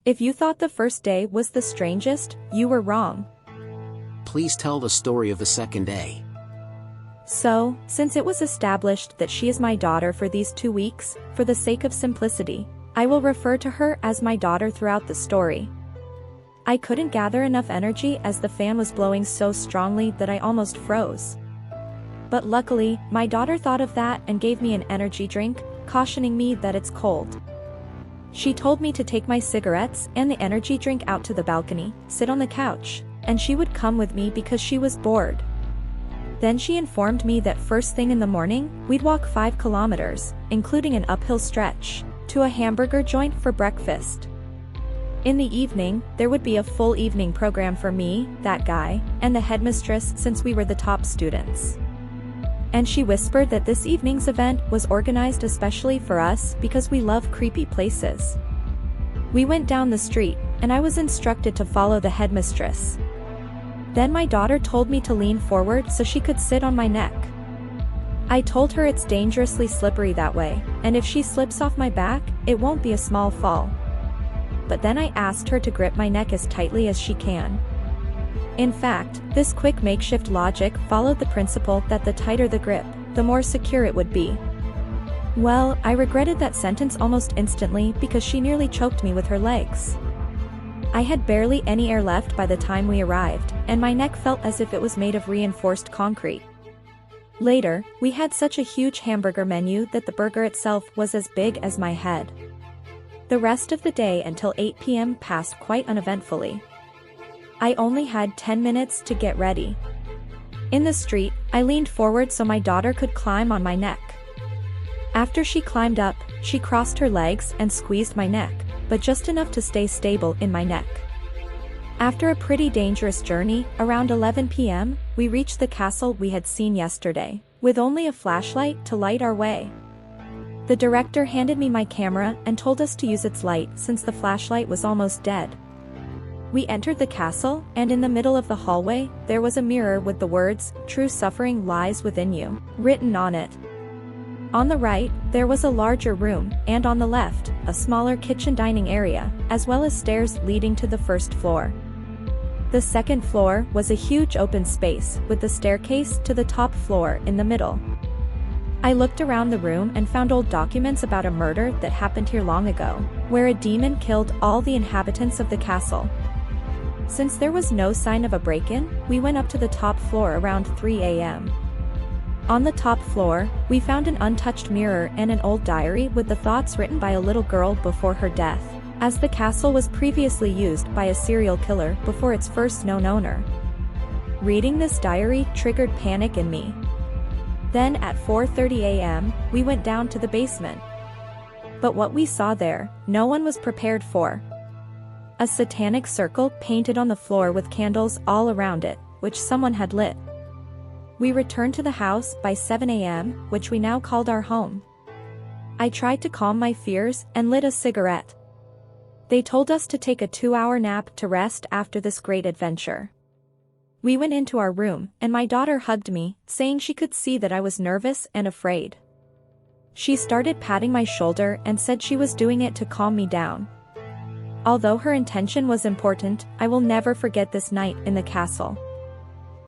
If you thought the first day was the strangest, you were wrong. Please tell the story of the second day. So, since it was established that she is my daughter for these 2 weeks, for the sake of simplicity, I will refer to her as my daughter throughout the story. I couldn't gather enough energy as the fan was blowing so strongly that I almost froze. But luckily, my daughter thought of that and gave me an energy drink, cautioning me that it's cold. She told me to take my cigarettes and the energy drink out to the balcony, sit on the couch, and she would come with me because she was bored. Then she informed me that first thing in the morning, we'd walk 5 kilometers, including an uphill stretch, to a hamburger joint for breakfast. In the evening, there would be a full evening program for me, that guy, and the headmistress since we were the top students. And she whispered that this evening's event was organized especially for us because we love creepy places. We went down the street, and I was instructed to follow the headmistress. Then my daughter told me to lean forward so she could sit on my neck. I told her it's dangerously slippery that way, and if she slips off my back, it won't be a small fall. But then I asked her to grip my neck as tightly as she can. In fact, this quick makeshift logic followed the principle that the tighter the grip, the more secure it would be. Well, I regretted that sentence almost instantly because she nearly choked me with her legs. I had barely any air left by the time we arrived, and my neck felt as if it was made of reinforced concrete. Later, we had such a huge hamburger menu that the burger itself was as big as my head. The rest of the day until 8 p.m. passed quite uneventfully. I only had 10 minutes to get ready. In the street, I leaned forward so my daughter could climb on my neck. After she climbed up, she crossed her legs and squeezed my neck, but just enough to stay stable in my neck. After a pretty dangerous journey, around 11 p.m., we reached the castle we had seen yesterday, with only a flashlight to light our way. The director handed me my camera and told us to use its light since the flashlight was almost dead. We entered the castle, and in the middle of the hallway, there was a mirror with the words, "True suffering lies within you," written on it. On the right, there was a larger room, and on the left, a smaller kitchen dining area, as well as stairs leading to the first floor. The second floor was a huge open space, with the staircase to the top floor in the middle. I looked around the room and found old documents about a murder that happened here long ago, where a demon killed all the inhabitants of the castle. Since there was no sign of a break-in, we went up to the top floor around 3 a.m. On the top floor, we found an untouched mirror and an old diary with the thoughts written by a little girl before her death, as the castle was previously used by a serial killer before its first known owner. Reading this diary triggered panic in me. Then at 4:30 a.m., we went down to the basement. But what we saw there, no one was prepared for. A satanic circle painted on the floor with candles all around it, which someone had lit. We returned to the house by 7 a.m., which we now called our home. I tried to calm my fears and lit a cigarette. They told us to take a 2-hour nap to rest after this great adventure. We went into our room, and my daughter hugged me, saying she could see that I was nervous and afraid. She started patting my shoulder and said she was doing it to calm me down. Although her intention was important, I will never forget this night in the castle.